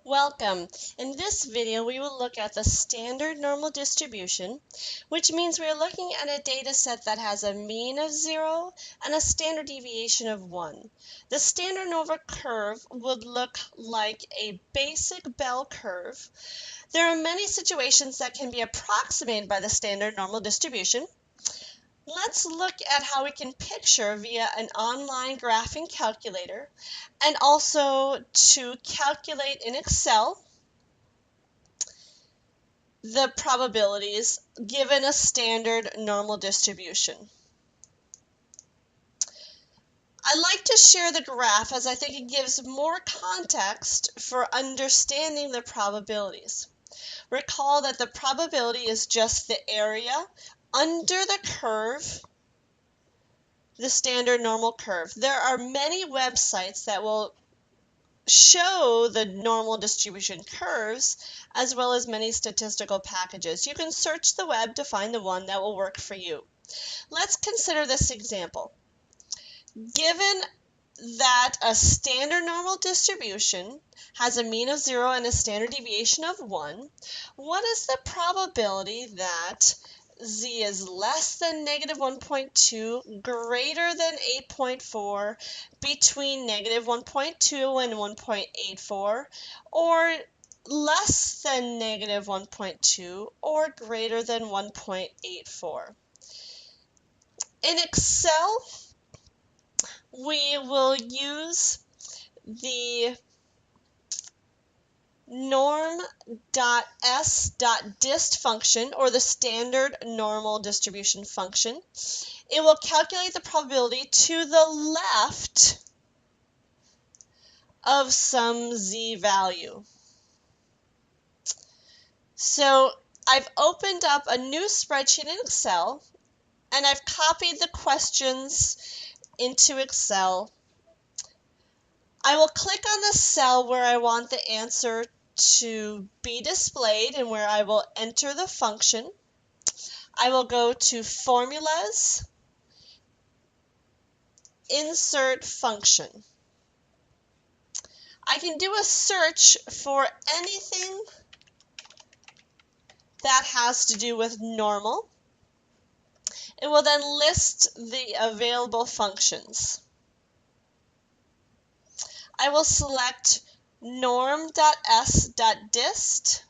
Welcome. In this video, we will look at the standard normal distribution, which means we're looking at a data set that has a mean of 0 and a standard deviation of 1. The standard normal curve would look like a basic bell curve. There are many situations that can be approximated by the standard normal distribution. Let's look at how we can picture via an online graphing calculator and also to calculate in Excel the probabilities given a standard normal distribution. I like to share the graph as I think it gives more context for understanding the probabilities. Recall that the probability is just the area under the curve, the standard normal curve. There are many websites that will show the normal distribution curves as well as many statistical packages. You can search the web to find the one that will work for you. Let's consider this example. Given that a standard normal distribution has a mean of 0 and a standard deviation of 1, what is the probability that z is less than negative 1.2, greater than 8.4, between negative 1.2 and 1.84, or less than negative 1.2 or greater than 1.84? In Excel, we will use the norm.s.dist function, or the standard normal distribution function. It will calculate the probability to the left of some z value. So I've opened up a new spreadsheet in Excel, and I've copied the questions into Excel. I will click on the cell where I want the answer to be displayed and where I will enter the function. I will go to Formulas, Insert Function. I can do a search for anything that has to do with normal. It will then list the available functions. I will select norm.s.dist.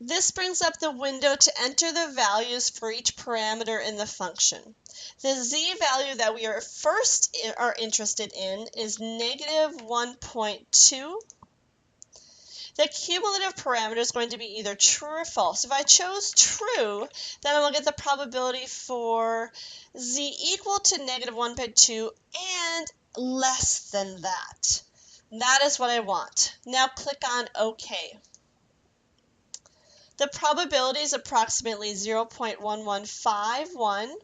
This brings up the window to enter the values for each parameter in the function. The z value that we are interested in is negative 1.2. The cumulative parameter is going to be either true or false. If I chose true, then I will get the probability for z equal to negative 1.2 and less than that. That is what I want. Now click on OK. The probability is approximately 0.1151,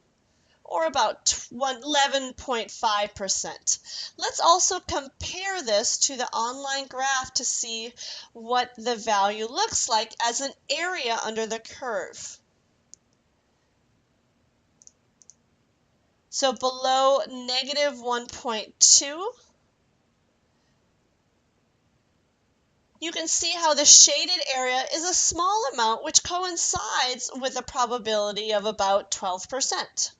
or about 11.5%. Let's also compare this to the online graph to see what the value looks like as an area under the curve. So below negative 1.2, you can see how the shaded area is a small amount which coincides with a probability of about 12%.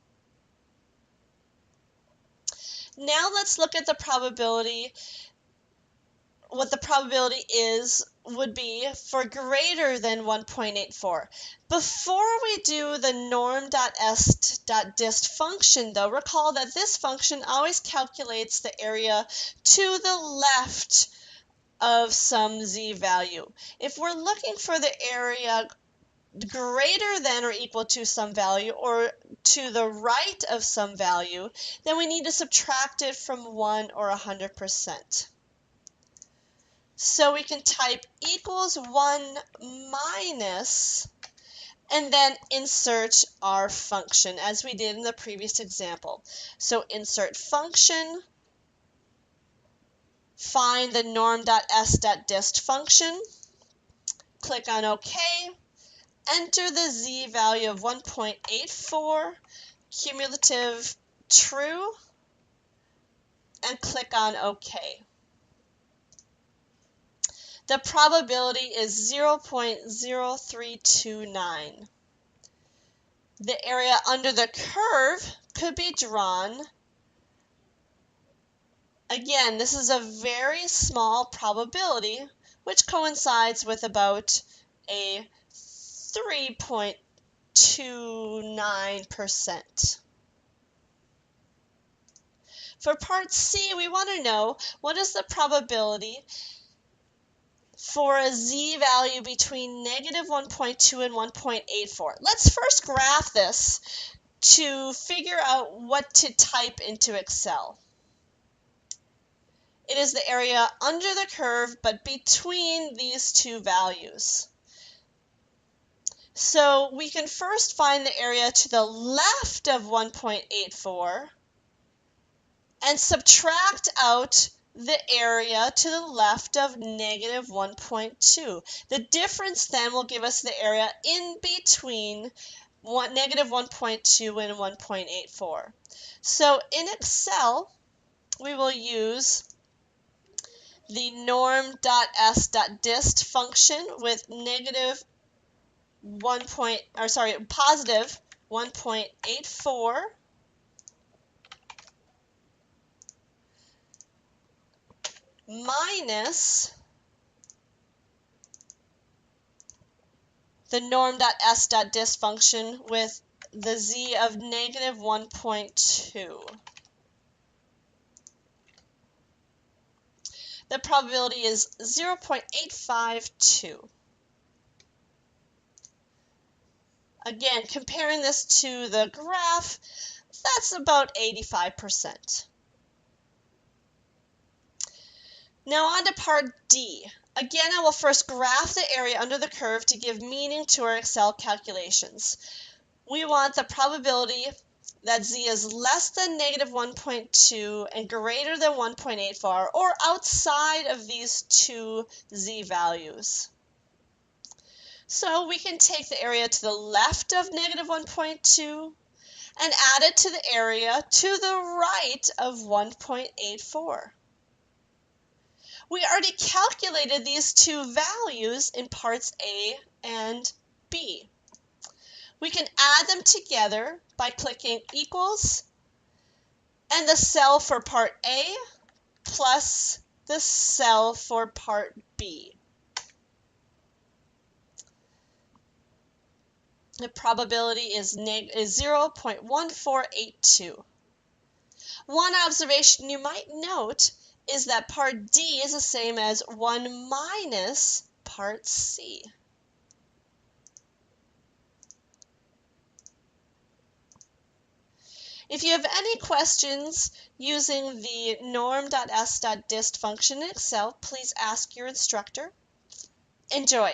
Now let's look at the probability, what the probability would be for greater than 1.84. Before we do the norm.s.dist function, though, recall that this function always calculates the area to the left of some z value. If we're looking for the area greater than or equal to some value or to the right of some value, then we need to subtract it from 1 or 100%. So we can type equals 1 minus and then insert our function as we did in the previous example. So insert function, find the norm.s.dist function, click on OK, enter the z value of 1.84, cumulative true, and click on OK. The probability is 0.0329. The area under the curve could be drawn. Again, this is a very small probability, which coincides with about a 3.29%. For part C, we want to know what is the probability for a z-value between negative 1.2 and 1.84. Let's first graph this to figure out what to type into Excel. It is the area under the curve, but between these two values. So we can first find the area to the left of 1.84 and subtract out the area to the left of negative 1.2. The difference then will give us the area in between negative 1.2 and 1.84. So in Excel, we will use the norm.s.dist function with positive 1.84 minus the norm.s.dist function with the z of negative 1.2. The probability is 0.852. Again, comparing this to the graph, that's about 85%. Now on to part D. Again, I will first graph the area under the curve to give meaning to our Excel calculations. We want the probability that z is less than negative 1.2 and greater than 1.84, or outside of these two z values. So we can take the area to the left of negative 1.2 and add it to the area to the right of 1.84. We already calculated these two values in parts A and B. We can add them together by clicking equals and the cell for part A plus the cell for part B. The probability is 0.1482. One observation you might note is that part D is the same as 1 minus part C. If you have any questions using the norm.s.dist function in Excel, please ask your instructor. Enjoy!